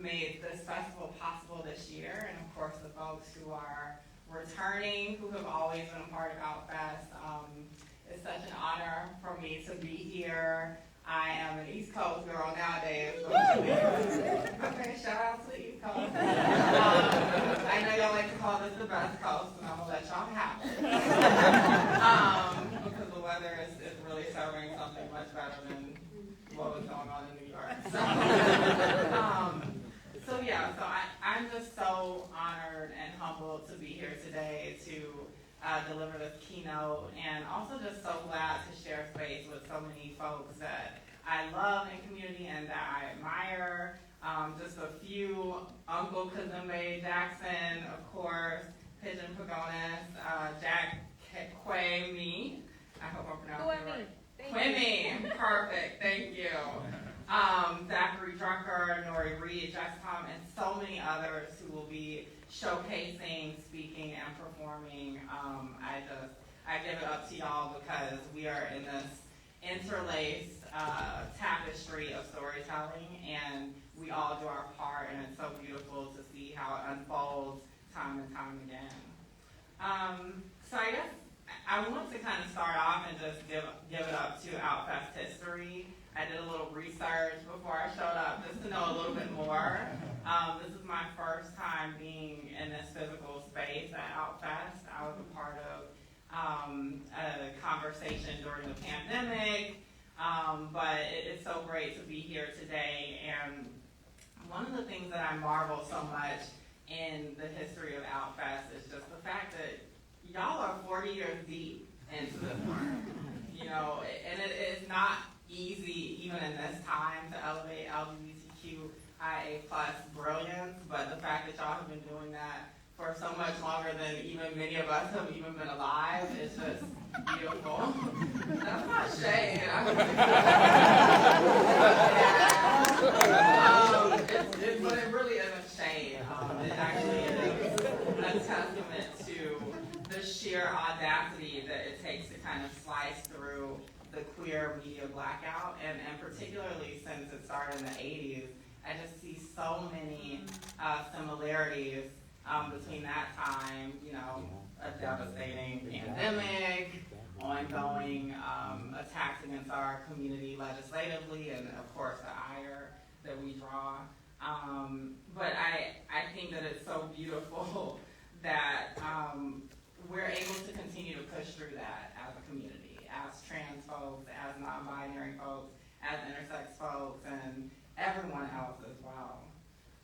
made this festival possible this year, and of course the folks who are returning, who have always been a part of Outfest. It's such an honor for me to be here. I am an East Coast girl nowadays. Okay, shout out to the East Coast. I know y'all like to call this the best coast, and I'm going to let y'all have it. Because the weather is really serving something much better than what was going on in New York. So I'm just so honored and humbled to be here today to deliver this keynote, and also just so glad to share space with so many folks that I love in community and that I admire. Just a few: Uncle Kazembe Jackson, of course, Pigeon Pagonis, Jack Kwame. I hope I'm pronouncing it right. Kwame, perfect, thank you. Zachary Drucker, Nori Reed, Jess Tom, and so many others who will be showcasing, speaking, and performing. I give it up to y'all because we are in this interlaced tapestry of storytelling, and we all do our part, and it's so beautiful to see how it unfolds time and time again. So I guess I want to kind of start off and just give it up to Outfest history. I did a little research before I showed up just to know a little bit more. This is my first time being in this physical space at Outfest. I was a part of a conversation during the pandemic, but it's so great to be here today. And one of the things that I marvel so much in the history of Outfest is just the fact that y'all are 40 years deep into this work. You know, and it is not easy, even in this time, to elevate LGBTQIA+ brilliance, but the fact that y'all have been doing that for so much longer than even many of us have even been alive is just beautiful. That's not shade. But it really isn't shade. It actually is a testament to the sheer audacity that it takes to kind of slice through the queer media blackout, and particularly since it started in the 80s, I just see so many similarities between that time, you know, a devastating pandemic, ongoing attacks against our community legislatively, and of course the ire that we draw. But I think that it's so beautiful that we're able to continue to push through that as a community, as trans folks, as non-binary folks, as intersex folks, and everyone else as well.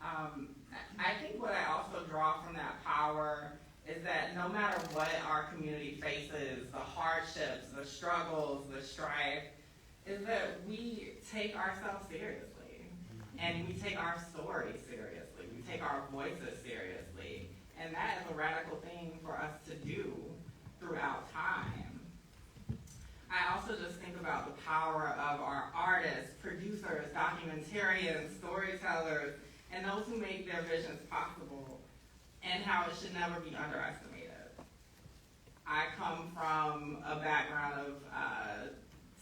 I think what I also draw from that power is that no matter what our community faces, the hardships, the struggles, the strife, is that we take ourselves seriously, and we take our stories seriously, we take our voices seriously, and that is a radical thing for us to do throughout time. I also just think about the power of our artists, producers, documentarians, storytellers, and those who make their visions possible, and how it should never be underestimated. I come from a background of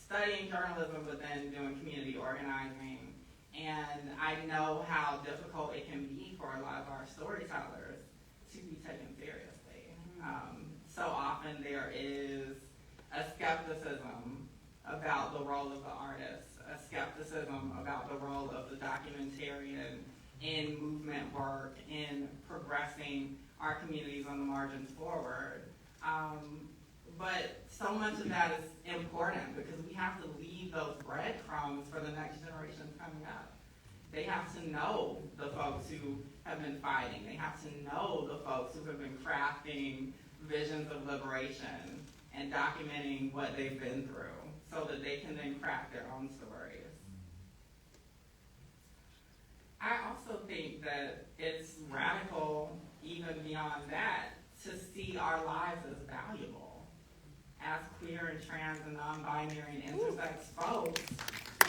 studying journalism, but then doing community organizing, and I know how difficult it can be for a lot of our storytellers to be taken seriously. So often there is a skepticism about the role of the artist, a skepticism about the role of the documentarian in movement work, in progressing our communities on the margins forward. But so much of that is important because we have to leave those breadcrumbs for the next generation coming up. They have to know the folks who have been fighting. They have to know the folks who have been crafting visions of liberation and documenting what they've been through so that they can then craft their own stories. I also think that it's radical, even beyond that, to see our lives as valuable. As queer and trans and non-binary and intersex folks,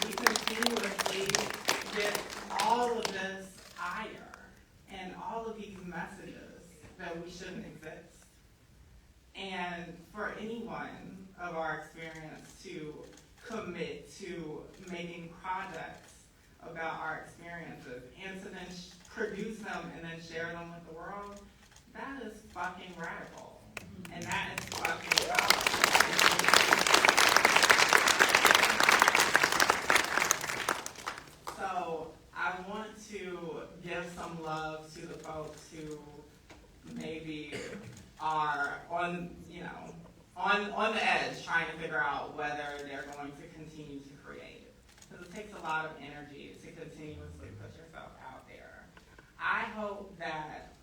we continuously get all of this ire and all of these messages that we shouldn't exist. And for anyone of our experience to commit to making projects about our experiences and to then them and then share them with the world, that is fucking radical. And that is fucking powerful. So I want to give some love to the folks who maybe are on the edge trying to figure out whether they're going to continue to create. Because it takes a lot of energy to continuously put yourself out there. I hope that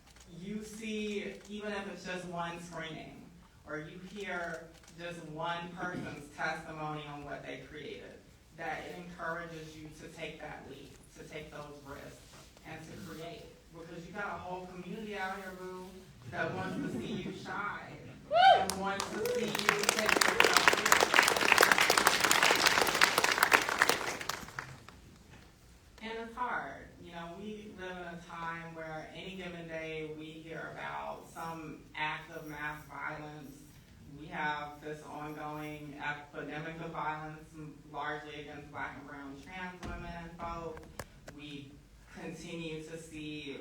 you see, even if it's just one screening, or you hear just one person's testimony on what they created, that it encourages you to take that leap, to take those risks, and to create. Because you got a whole community out here, boo, that wants to see you shine, and wants to see you take yourself serious. And it's hard. We live in a time where any given day we hear about some act of mass violence. We have this ongoing epidemic of violence, largely against Black and brown trans women and folks. We continue to see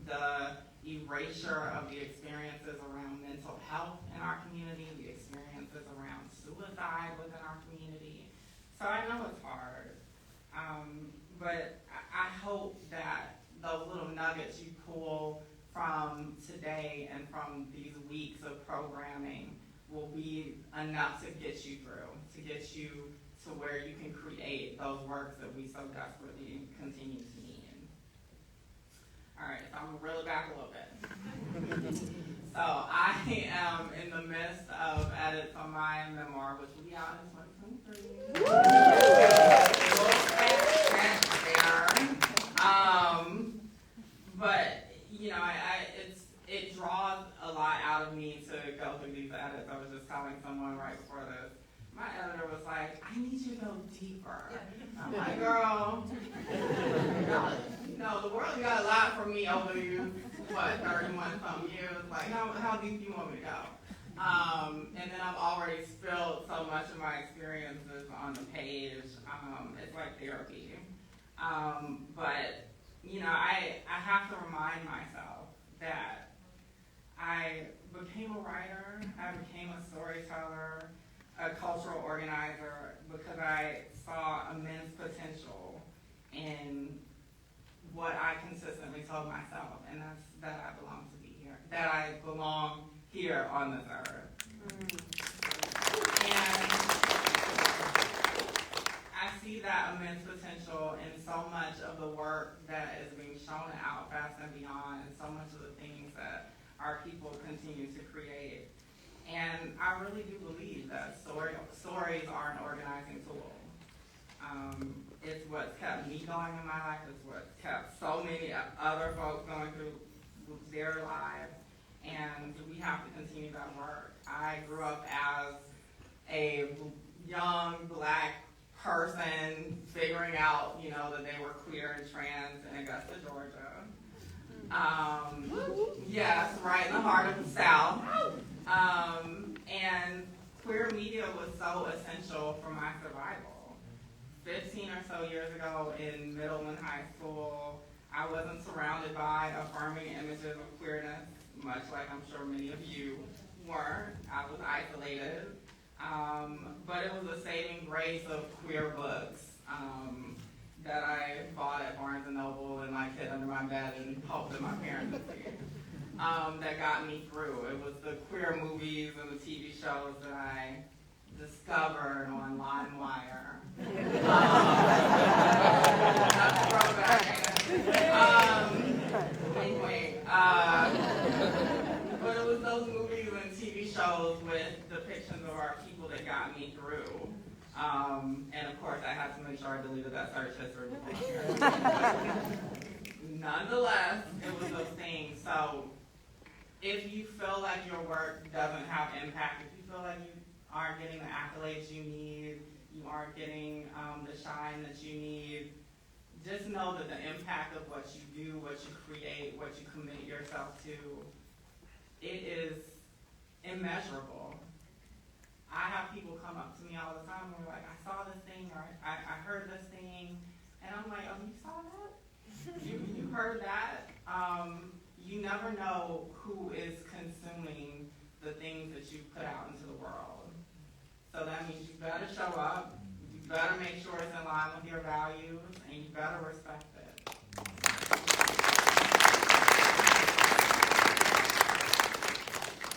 the erasure of the experiences around mental health in our community, the experiences around suicide within our community. So I know it's hard, but I hope that those little nuggets you pull from today and from these weeks of programming will be enough to get you through, to get you to where you can create those works that we so desperately continue to need. All right, so I'm going to reel it back a little bit. So I am in the midst of edits on my memoir, which will be out in 2023. But it draws a lot out of me to go through these edits. I was just telling someone right before this. My editor was like, I need you to go deeper. I'm like, girl, no, the world got a lot from me over these, 31-some years. Like, how deep do you want me to go? And then I've already spilled so much of my experiences on the page. It's like therapy. But I have to remind myself that I became a writer, I became a storyteller, a cultural organizer, because I saw immense potential in what I consistently told myself, and that's that I belong to be here, that I belong here on this earth. And I see that immense potential in so much of the work that is being shown at Outfest and beyond, and so much of the things that our people continue to create. And I really do believe that stories are an organizing tool. It's what's kept me going in my life. It's what's kept so many other folks going through their lives. And we have to continue that work. I grew up as a young Black person figuring out, that they were queer and trans in Augusta, Georgia. Yes, right in the heart of the South. And queer media was so essential for my survival. 15 or so years ago in middle and high school, I wasn't surrounded by affirming images of queerness, much like I'm sure many of you weren't. I was isolated. But it was a saving grace of queer books that I bought at Barnes & Noble and hid under my bed and hoped that my parents would see. That got me through. It was the queer movies and the TV shows that I discovered on LimeWire. But it was those movies and TV shows with depictions of our people that got me through. And of course, I had to make sure I deleted that search history before. Nonetheless, it was those things. So if you feel like your work doesn't have impact, if you feel like you aren't getting the accolades you need, you aren't getting the shine that you need, just know that the impact of what you do, what you create, what you commit yourself to, it is immeasurable. I have people come up to me all the time and they're like, I saw this thing, or I heard this thing, and I'm like, oh, you saw that? You heard that? you never know who is consuming the things that you put out into the world. So that means you better show up, you better make sure it's in line with your values, and you better respect it.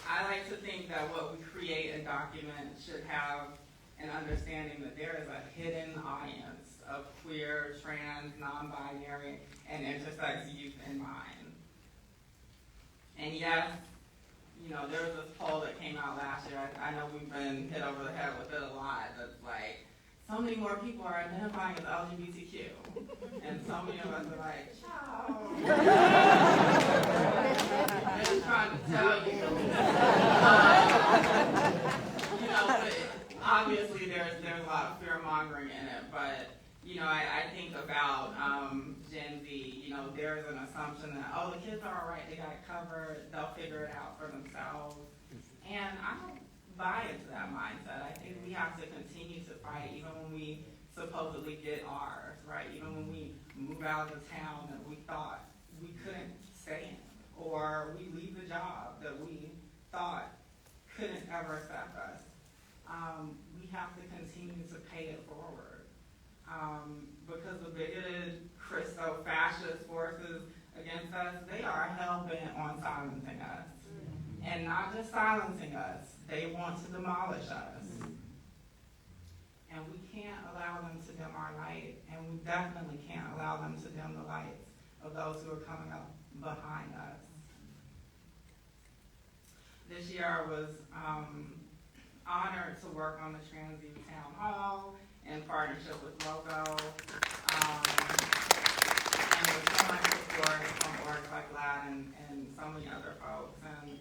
I like to think that what we create and document should have an understanding that there is a hidden audience of queer, trans, non-binary, and intersex youth in mind. And yes, there was this poll that came out last year. I know we've been hit over the head with it a lot. That's like, so many more people are identifying as LGBTQ. And so many of us are like, ciao. I'm just trying to tell you. But obviously there's a lot of fear mongering in it. But, I think about Gen Z, there's an assumption that, the kids are all right, they got it covered, they'll figure it out for themselves. And I don't buy into that mindset. I think we have to continue to fight, even when we supposedly get ours, right? Even when we move out of the town that we thought we couldn't stay in, or we leave the job that we thought couldn't ever accept us. We have to continue to pay it forward. Because the bigoted Christo-fascist forces against us, they are hell-bent on silencing us. And not just silencing us, they want to demolish us. And we can't allow them to dim our light, and we definitely can't allow them to dim the lights of those who are coming up behind us. This year I was honored to work on the Trans Youth Town Hall in partnership with Logo, and with so much support from orgs like GLAAD and so many other folks. And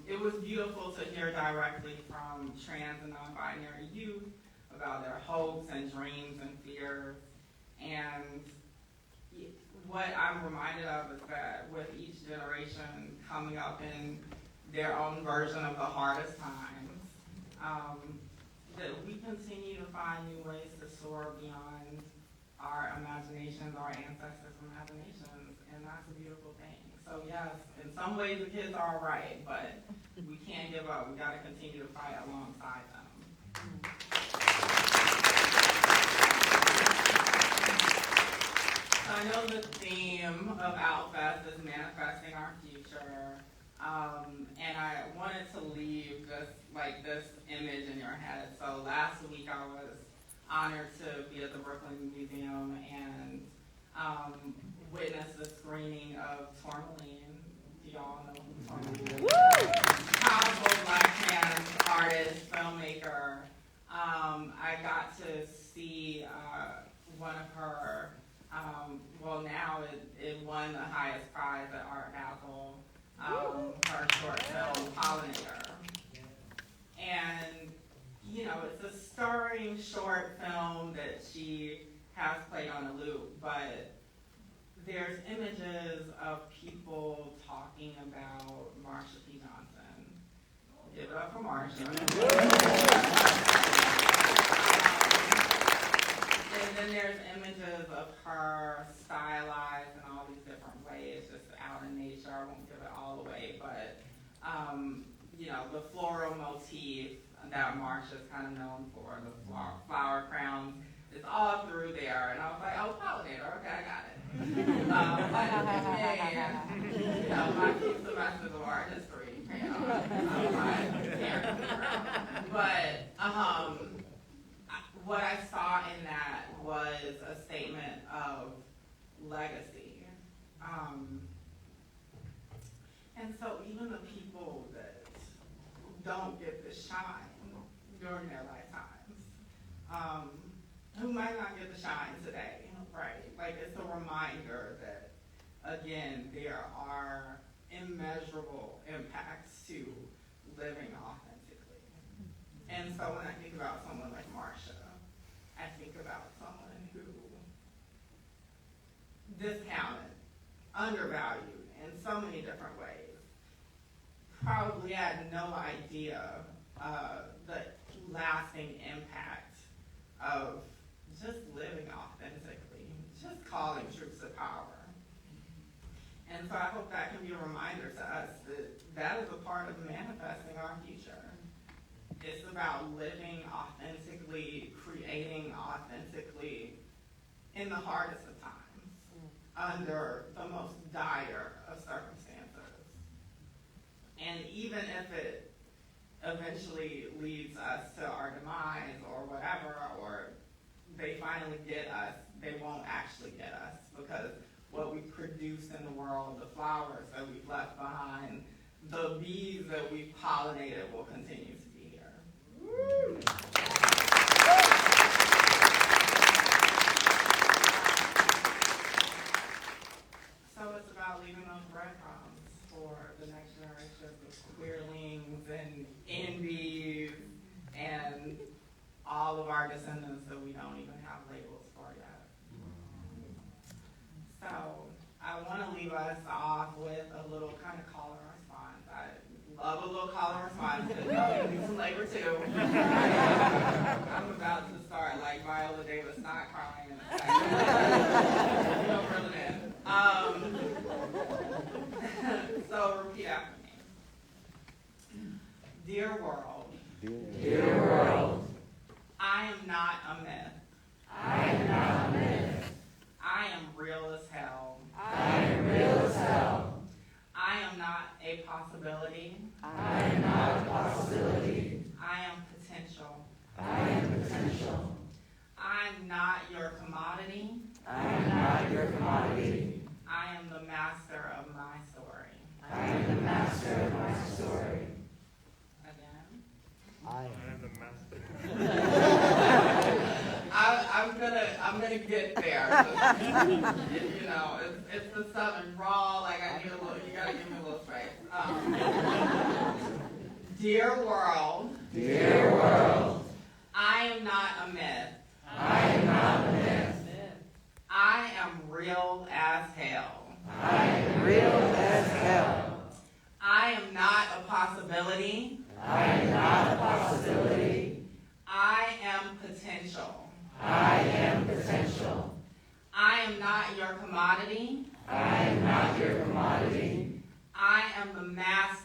it was beautiful to hear directly from trans and non-binary youth about their hopes and dreams and fears. And what I'm reminded of is that with each generation coming up in their own version of the hardest times, that we continue to find new ways to soar beyond our imaginations, our ancestors' imaginations, and that's a beautiful thing. So yes, in some ways the kids are all right, but we can't give up. We got to continue to fight alongside them. So I know the theme of OutFest is manifesting our future. And I wanted to leave this image in your head. So last week I was honored to be at the Brooklyn Museum and witness the screening of Tourmaline. Do y'all know who Tourmaline is? Powerful Black trans artist, filmmaker. I got to see one of her, now it won the highest prize at Art Basel. Her short film, Pollinator. And, it's a stirring short film that she has played on a loop, but there's images of people talking about Marsha P. Johnson. Give it up for Marsha. And then there's images of her stylized in all these different ways, just out in nature. I won't give it all away, but the floral motif that Marsha's kind of known for, the flower crowns, it's all through there. And I was like, pollinator, okay, I got it. My few semesters of art history, but what I saw in that was a statement of legacy. And so even the people that don't get the shine during their lifetimes, who might not get the shine today, right? Like, it's a reminder that, again, there are immeasurable impacts to living authentically. And so when I think about someone like Marsha, I think about someone who discounted, undervalued in so many different ways, probably had no idea the lasting impact of just living authentically, just calling truth to power. And so I hope that can be a reminder to us that that is a part of manifesting our future. It's about living authentically, creating authentically in the hardest of times, under the most dire of circumstances. And even if it eventually leads us to our demise or whatever, or they finally get us, they won't actually get us, because what we produce in the world, the flowers that we've left behind, the bees that we've pollinated will continue to be here. Woo. So it's about leaving those breadcrumbs for the next generation of queerlings and indies and all of our descendants that we don't even have labels for yet. So I want to leave us off with a little kind of call and response. I love a little call and response, because y'all need to do some labor too. I'm about to start like Viola Davis, not crying in a second. No, really did. So repeat after me. Dear world. Dear world. I am not a myth. I am not a myth. I am real as hell. I am real as hell. I am not a possibility. I am not a possibility. I am potential. I am potential. I'm not your commodity. I am not your commodity. I am the master of my story. I am the master of my story. Again. I am the master. I'm gonna get there. You know, it's the Southern drawl. Like I need a little. You gotta give me a little space. Dear world. Dear world. I am not a myth. I am not a myth. I am real as hell. I am real as hell. I am not a possibility. I am not a possibility. I am potential. I am potential. I am not your commodity. I am not your commodity. I am the master